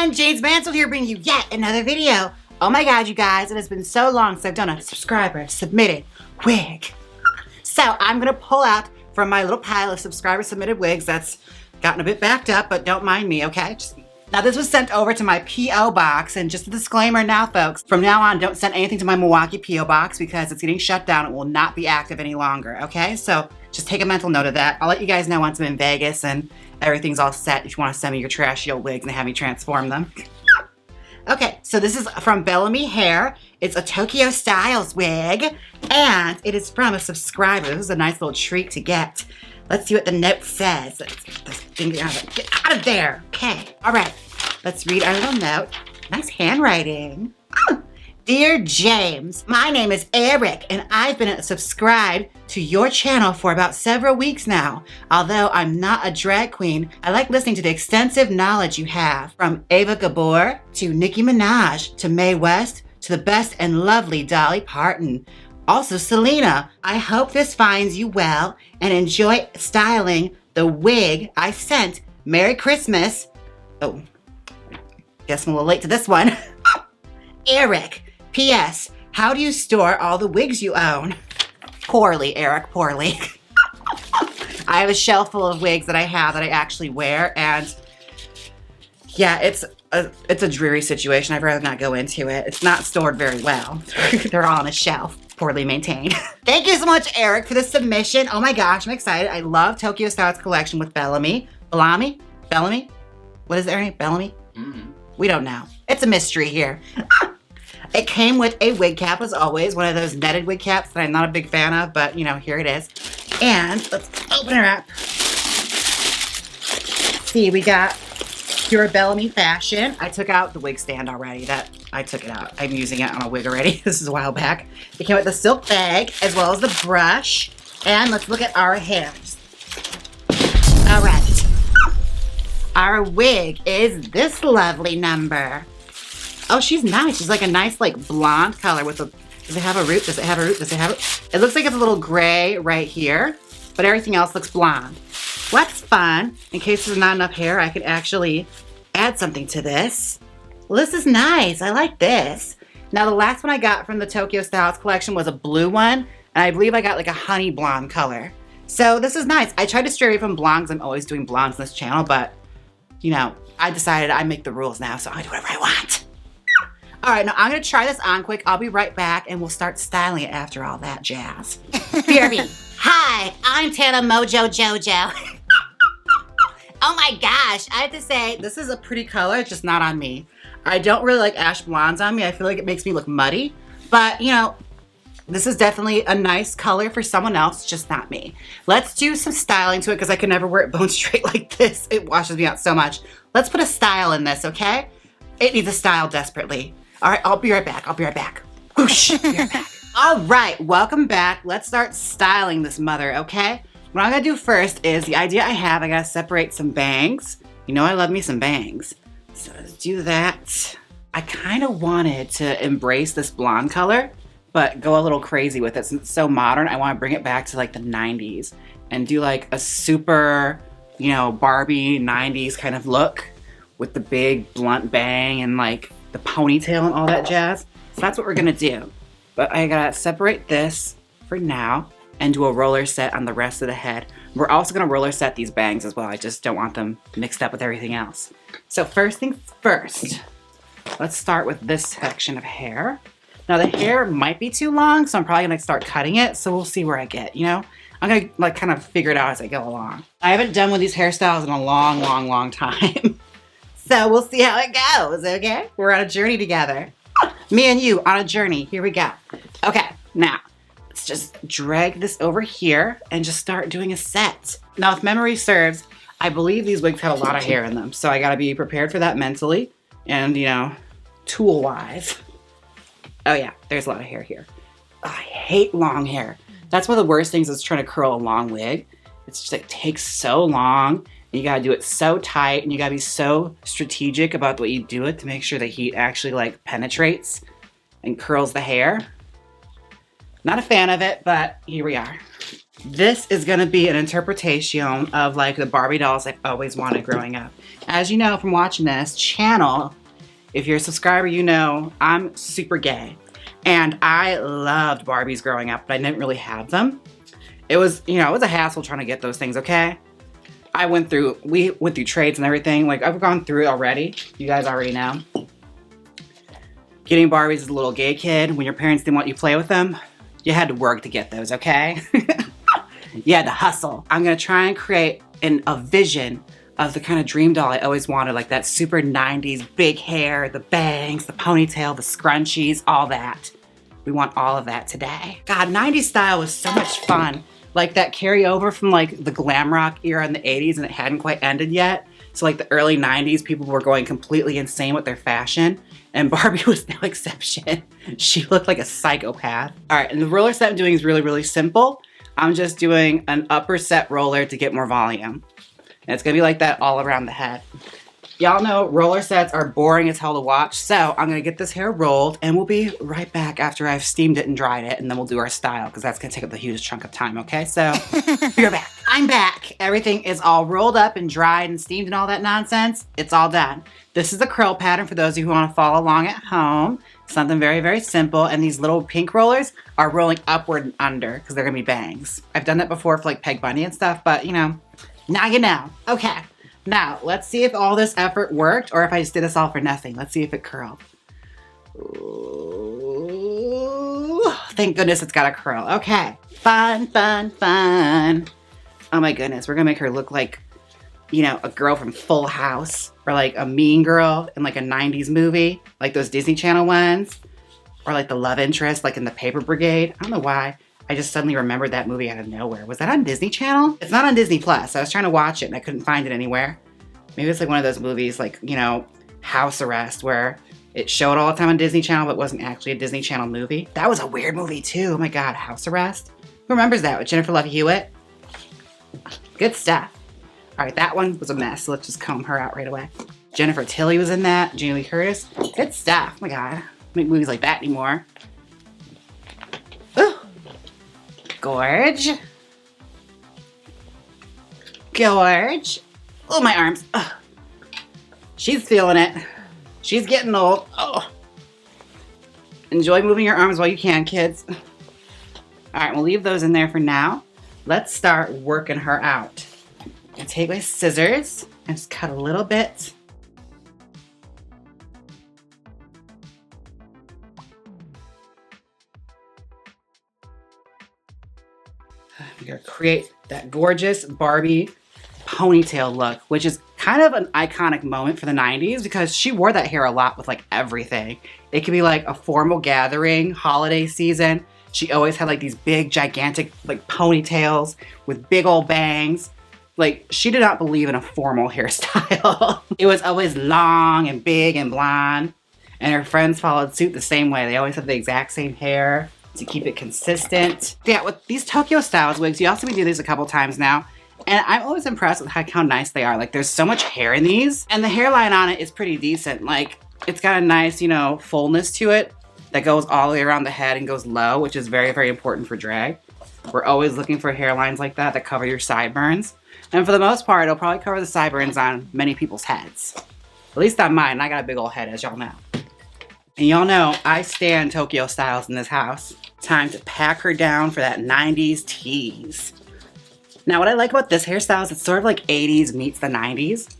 everyone, Jaymes Mansfield here bringing you yet another video. Oh my god, you guys, it has been so long since I've done a subscriber submitted wig. So I'm gonna pull out from my little pile of subscriber submitted wigs that's gotten a bit backed up, but don't mind me, okay? Now this was sent over to my P.O. box, and just a disclaimer now, folks, from now on, don't send anything to my Milwaukee P.O. box because it's getting shut down. It will not be active any longer, okay? So just take a mental note of that. I'll let you guys know once I'm in Vegas and everything's all set if you want to send me your trashy old wigs and have me transform them. Okay, so this is from Bellami Hair. It's a Tokyo Stylez wig, and it is from a subscriber. This is a nice little treat to get. Let's see what the note says. Get out of there. Okay, all right. Let's read our little note. Nice handwriting. Dear Jaymes, my name is Eric, and I've been subscribed to your channel for about several weeks now. Although I'm not a drag queen, I like listening to the extensive knowledge you have. From Ava Gabor to Nicki Minaj to Mae West to the best and lovely Dolly Parton. Also Selena. I hope this finds you well and enjoy styling the wig I sent. Merry Christmas. Oh, guess I'm a little late to this one. Eric. P.S. How do you store all the wigs you own? Poorly, Eric, poorly. I have a shelf full of wigs that I have that I actually wear, and yeah, it's a dreary situation. I'd rather not go into it. It's not stored very well. They're all on a shelf, poorly maintained. Thank you so much, Eric, for the submission. Oh my gosh, I'm excited. I love Tokyo Stylez collection with Bellami. Bellami? Bellami? What is their name? Bellami? Mm-hmm. We don't know. It's a mystery here. It came with a wig cap, as always, one of those netted wig caps that I'm not a big fan of, but, you know, here it is. And let's open her up. See, we got pure Bellami fashion. I took out the wig stand already. I took it out. I'm using it on a wig already. This is a while back. It came with the silk bag, as well as the brush. And let's look at our hairs. All right. Our wig is this lovely number. Oh, she's nice. She's like a nice, like, blonde color with a... Does it have a root? Does it have a root? Does it have it? It looks like it's a little gray right here, but everything else looks blonde. Well, that's fun. In case there's not enough hair, I could actually add something to this. Well, this is nice. I like this. Now, the last one I got from the Tokyo Stylez collection was a blue one, and I believe I got like a honey blonde color. So this is nice. I tried to stray away from blondes. I'm always doing blondes on this channel, but, you know, I decided I make the rules now, so I do whatever I want. All right, now I'm gonna try this on quick. I'll be right back and we'll start styling it after all that jazz. BRB. Hi, I'm Tana Mojo Jojo. Oh my gosh, I have to say, this is a pretty color, just not on me. I don't really like ash blondes on me. I feel like it makes me look muddy, but you know, this is definitely a nice color for someone else, just not me. Let's do some styling to it because I can never wear it bone straight like this. It washes me out so much. Let's put a style in this, okay? It needs a style desperately. All right, I'll be right back. I'll be right back. Whoosh, be right back. All right, welcome back. Let's start styling this mother, okay? What I'm gonna do first is the idea I have, I gotta separate some bangs. You know I love me some bangs. So let's do that. I kind of wanted to embrace this blonde color, but go a little crazy with it. Since it's so modern, I wanna bring it back to like the 90s and do like a super, you know, Barbie 90s kind of look with the big blunt bang and like the ponytail and all that jazz. So that's what we're gonna do. But I gotta separate this for now and do a roller set on the rest of the head. We're also gonna roller set these bangs as well. I just don't want them mixed up with everything else. So first things first, let's start with this section of hair. Now the hair might be too long, so I'm probably gonna start cutting it. So we'll see where I get, you know? I'm gonna like kind of figure it out as I go along. I haven't done one of these hairstyles in a long, long, long time. So we'll see how it goes, okay? We're on a journey together. Me and you on a journey. Here we go. Okay, now let's just drag this over here and just start doing a set. Now, if memory serves, I believe these wigs have a lot of hair in them, so I gotta be prepared for that mentally and, you know, tool-wise. Oh yeah, there's a lot of hair here. Oh, I hate long hair. That's one of the worst things is trying to curl a long wig. It's just like takes so long. You gotta do it so tight and you gotta be so strategic about the way you do it to make sure the heat actually like penetrates and curls the hair. Not a fan of it, but here we are. This is gonna be an interpretation of like the Barbie dolls I've always wanted growing up. As you know from watching this channel, if you're a subscriber, you know I'm super gay. And I loved Barbies growing up, but I didn't really have them. It was, you know, it was a hassle trying to get those things, okay? We went through trades and everything. Like, I've gone through it already. You guys already know. Getting Barbies as a little gay kid, when your parents didn't want you to play with them, you had to work to get those, okay? You had to hustle. I'm gonna try and create a vision of the kind of dream doll I always wanted, like that super 90s big hair, the bangs, the ponytail, the scrunchies, all that. We want all of that today. God, 90s style was so much fun. Like that carryover from like the glam rock era in the 80s, and it hadn't quite ended yet. So like the early 90s, people were going completely insane with their fashion, and Barbie was no exception. She looked like a psychopath. All right, and the roller set I'm doing is really, really simple. I'm just doing an upper set roller to get more volume. And it's gonna be like that all around the head. Y'all know roller sets are boring as hell to watch, so I'm gonna get this hair rolled, and we'll be right back after I've steamed it and dried it, and then we'll do our style, because that's gonna take up the hugest chunk of time, okay? So, we're back. I'm back. Everything is all rolled up and dried and steamed and all that nonsense. It's all done. This is the curl pattern for those of you who wanna follow along at home. Something very, very simple, and these little pink rollers are rolling upward and under, because they're gonna be bangs. I've done that before for like Peg Bunny and stuff, but you know, now you know. Okay. Now, let's see if all this effort worked or if I just did this all for nothing. Let's see if it curled. Ooh, thank goodness it's got a curl. Okay. Fun, fun, fun. Oh my goodness. We're going to make her look like, you know, a girl from Full House, or like a mean girl in like a 90s movie, like those Disney Channel ones, or like the love interest, like in The Paper Brigade. I don't know why. I just suddenly remembered that movie out of nowhere. Was that on Disney Channel? It's not on Disney Plus. I was trying to watch it and I couldn't find it anywhere. Maybe it's like one of those movies like, you know, House Arrest, where it showed all the time on Disney Channel, but wasn't actually a Disney Channel movie. That was a weird movie too. Oh my God, House Arrest. Who remembers that with Jennifer Love Hewitt? Good stuff. All right, that one was a mess. So let's just comb her out right away. Jennifer Tilly was in that. Jamie Lee Curtis. Good stuff. Oh my God, I don't make movies like that anymore. Gorge. Gorge. Oh, my arms. Ugh. She's feeling it. She's getting old. Oh. Enjoy moving your arms while you can, kids. All right, we'll leave those in there for now. Let's start working her out. I take my scissors and just cut a little bit. We're gonna create that gorgeous Barbie ponytail look, which is kind of an iconic moment for the 90s because she wore that hair a lot with like everything. It could be like a formal gathering, holiday season. She always had like these big, gigantic like ponytails with big old bangs. Like, she did not believe in a formal hairstyle. It was always long and big and blonde. And her friends followed suit the same way. They always had the exact same hair to keep it consistent. Yeah, with these Tokyo Stylez wigs, you also do these a couple times now. And I'm always impressed with how nice they are. Like, there's so much hair in these. And the hairline on it is pretty decent. Like, it's got a nice, you know, fullness to it that goes all the way around the head and goes low, which is very, very important for drag. We're always looking for hairlines like that cover your sideburns. And for the most part, it'll probably cover the sideburns on many people's heads. At least on mine. I got a big old head, as y'all know. And y'all know I stand Tokyo Stylez in this house. Time to pack her down for that 90s tease. Now, what I like about this hairstyle is it's sort of like 80s meets the 90s.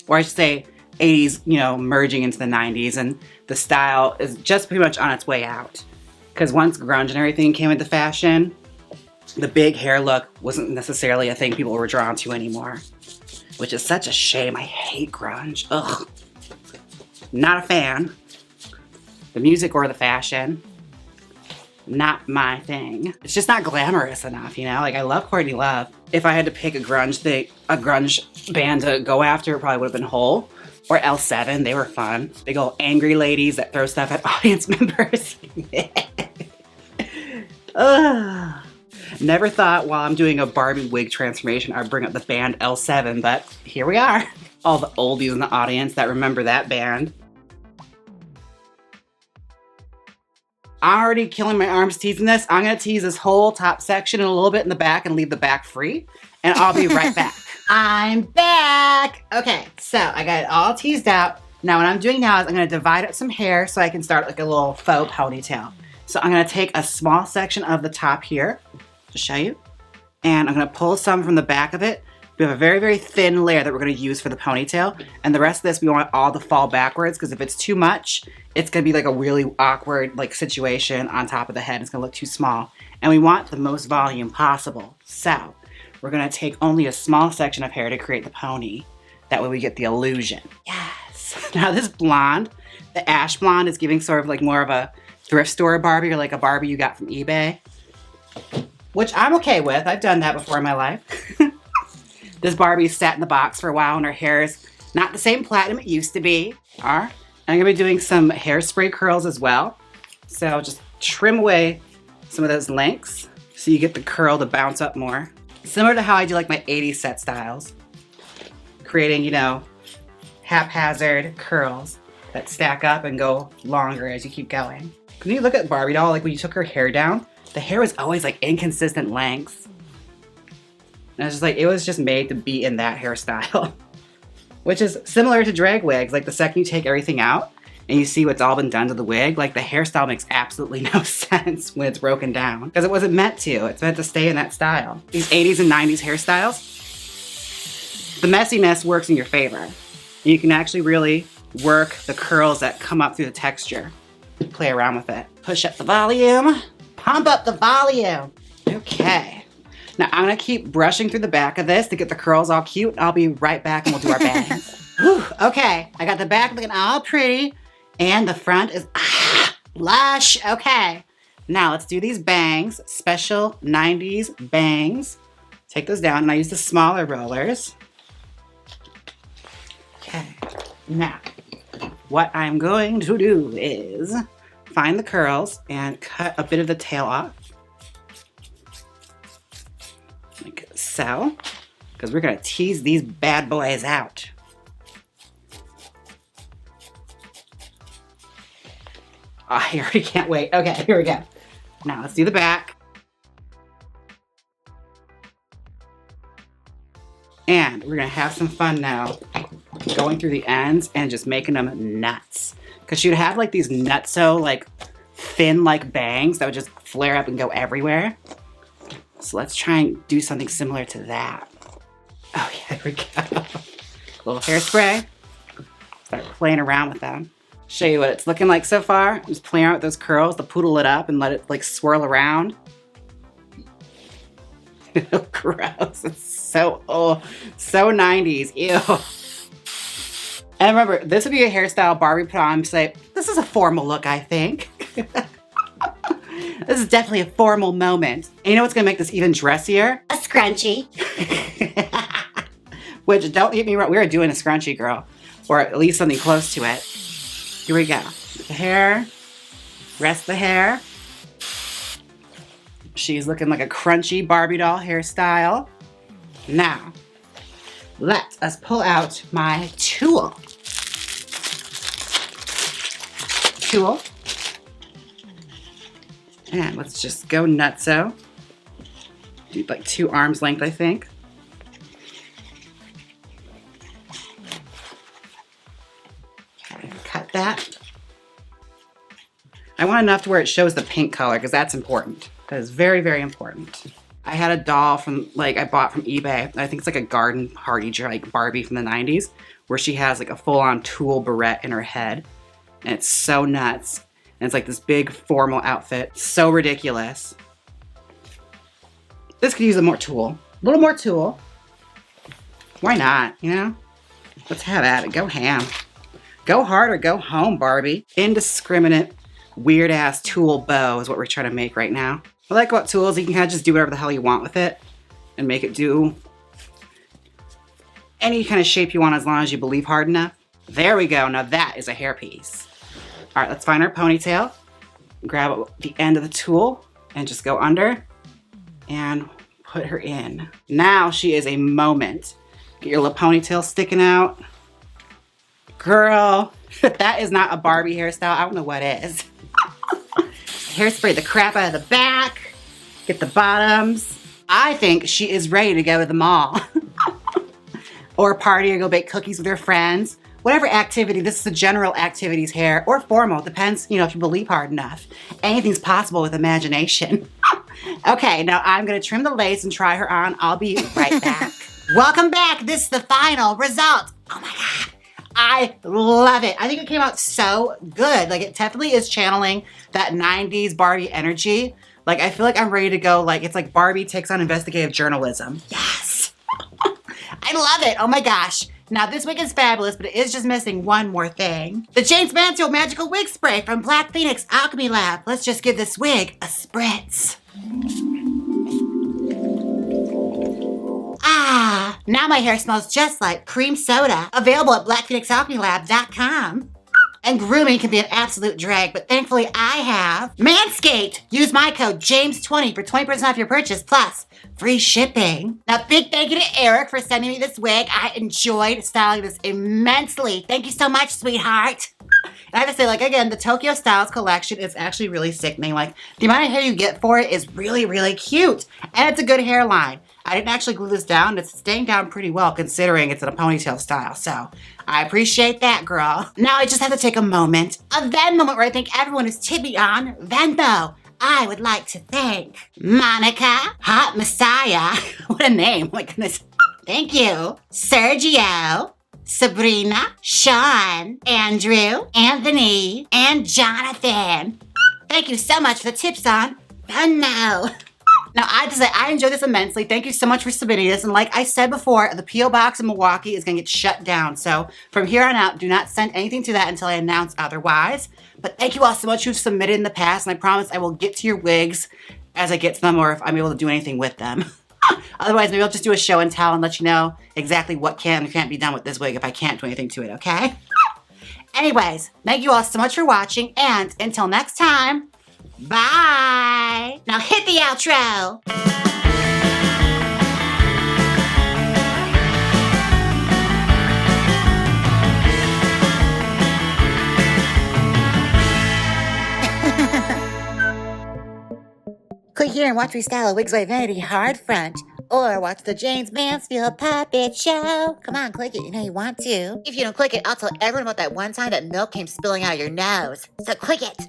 Or I should say 80s, you know, merging into the 90s. And the style is just pretty much on its way out. Because once grunge and everything came into fashion, the big hair look wasn't necessarily a thing people were drawn to anymore. Which is such a shame. I hate grunge. Ugh. Not a fan. The music or the fashion, not my thing. It's just not glamorous enough, you know? Like, I love Courtney Love. If I had to pick a grunge band to go after, it probably would have been Hole or L7. They were fun. Big old angry ladies that throw stuff at audience members. Ugh. Never thought while I'm doing a Barbie wig transformation I'd bring up the band L7, but here we are. All the oldies in the audience that remember that band. I'm already killing my arms teasing this. I'm gonna tease this whole top section and a little bit in the back and leave the back free. And I'll be right back. I'm back. Okay, so I got it all teased out. Now what I'm doing now is I'm gonna divide up some hair so I can start like a little faux ponytail. So I'm gonna take a small section of the top here to show you. And I'm gonna pull some from the back of it. We have a very, very thin layer that we're gonna use for the ponytail. And the rest of this, we want all to fall backwards because if it's too much, it's gonna be like a really awkward like situation on top of the head. It's gonna look too small. And we want the most volume possible. So we're gonna take only a small section of hair to create the pony. That way we get the illusion. Yes. Now this blonde, the ash blonde, is giving sort of like more of a thrift store Barbie or like a Barbie you got from eBay. Which I'm okay with. I've done that before in my life. This Barbie sat in the box for a while and her hair is not the same platinum it used to be. I'm gonna be doing some hairspray curls as well. So just trim away some of those links so you get the curl to bounce up more. Similar to how I do like my 80s set styles. Creating, you know, haphazard curls that stack up and go longer as you keep going. Can you look at Barbie doll, like when you took her hair down, the hair was always like inconsistent lengths. And it's just like, it was just made to be in that hairstyle. Which is similar to drag wigs. Like the second you take everything out and you see what's all been done to the wig, like the hairstyle makes absolutely no sense when it's broken down. Because it wasn't meant to. It's meant to stay in that style. These 80s and 90s hairstyles, the messiness works in your favor. And you can actually really work the curls that come up through the texture. Play around with it. Push up the volume. Pump up the volume. Okay. Now I'm gonna keep brushing through the back of this to get the curls all cute. I'll be right back and we'll do our bangs. Whew, okay, I got the back looking all pretty and the front is lush. Okay, now let's do these bangs. Special 90s bangs. Take those down and I use the smaller rollers. Okay, now what I'm going to do is find the curls and cut a bit of the tail off. Like so, because we're gonna tease these bad boys out. Oh, I already can't wait. Okay, here we go. Now let's do the back. And we're gonna have some fun now going through the ends and just making them nuts. Because she'd have like these nutso, like thin like bangs that would just flare up and go everywhere. So let's try and do something similar to that. Oh yeah, here we go. Little hairspray. Start playing around with them. Show you what it's looking like so far. Just playing around with those curls to poodle it up and let it like swirl around. Gross. It's so, so 90s. Ew. And remember, this would be a hairstyle Barbie put on and say, this is a formal look, I think. This is definitely a formal moment. And you know what's gonna make this even dressier? A scrunchie. Which, don't get me wrong, we're doing a scrunchie, girl. Or at least something close to it. Here we go. The hair, rest the hair. She's looking like a crunchy Barbie doll hairstyle. Now, let us pull out my tulle. And let's just go nutso. Do like 2 arms length, I think. Okay, cut that. I want enough to where it shows the pink color because that's important. That is very, very important. I had a doll from, like, I bought from eBay. I think it's like a garden party, like Barbie from the 90s, where she has like a full-on tulle barrette in her head. And it's so nuts. And it's like this big formal outfit. So ridiculous. This could use a more tulle. A little more tulle. Why not, you know? Let's have at it. Go ham. Go hard or go home, Barbie. Indiscriminate, weird-ass tulle bow is what we're trying to make right now. I like about tulles, you can kind of just do whatever the hell you want with it and make it do any kind of shape you want as long as you believe hard enough. There we go. Now that is a hairpiece. All right, let's find our ponytail. Grab the end of the tulle and just go under and put her in. Now she is a moment. Get your little ponytail sticking out. Girl, that is not a Barbie hairstyle. I don't know what is. Hairspray the crap out of the back. Get the bottoms. I think she is ready to go to the mall. Or party or go bake cookies with her friends. Whatever activity, this is a general activities hair or formal, depends, you know, if you believe hard enough. Anything's possible with imagination. Okay, now I'm gonna trim the lace and try her on. I'll be right back. Welcome back. This is the final result. Oh my God. I love it. I think it came out so good. Like, it definitely is channeling that 90s Barbie energy. Like, I feel like I'm ready to go. Like, it's like Barbie takes on investigative journalism. Yes. I love it. Oh my gosh. Now, this wig is fabulous, but it is just missing one more thing. The Jaymes Mansfield Magical Wig Spray from Black Phoenix Alchemy Lab. Let's just give this wig a spritz. Ah, now my hair smells just like cream soda. Available at blackphoenixalchemylab.com. And grooming can be an absolute drag, but thankfully I have Manscaped. Use my code JAYMES20 for 20% off your purchase, plus free shipping. Now, big thank you to Eric for sending me this wig. I enjoyed styling this immensely. Thank you so much, sweetheart. And I have to say, like, again, the Tokyo Stylez collection is actually really sickening. Like, the amount of hair you get for it is really, really cute. And it's a good hairline. I didn't actually glue this down. It's staying down pretty well considering it's in a ponytail style. So I appreciate that, girl. Now I just have to take a moment, a Venmo moment where I think everyone is tipping on Venmo. I would like to thank Monica, Hot Messiah. What a name, my goodness. Thank you. Sergio, Sabrina, Sean, Andrew, Anthony, and Jonathan. Thank you so much for the tips on Venmo. Now, I have to say, I enjoyed this immensely. Thank you so much for submitting this. And like I said before, the P.O. Box in Milwaukee is going to get shut down. So from here on out, do not send anything to that until I announce otherwise. But thank you all so much who've submitted in the past. And I promise I will get to your wigs as I get to them or if I'm able to do anything with them. Otherwise, maybe I'll just do a show and tell and let you know exactly what can and can't be done with this wig if I can't do anything to it, okay? Anyways, thank you all so much for watching. And until next time, bye. Now hit the outro. Click here and watch Restyle Wigs by Vanity Hard Front. Or watch the Jaymes Mansfield Puppet Show. Come on, click it. You know you want to. If you don't click it, I'll tell everyone about that one time that milk came spilling out of your nose. So click it.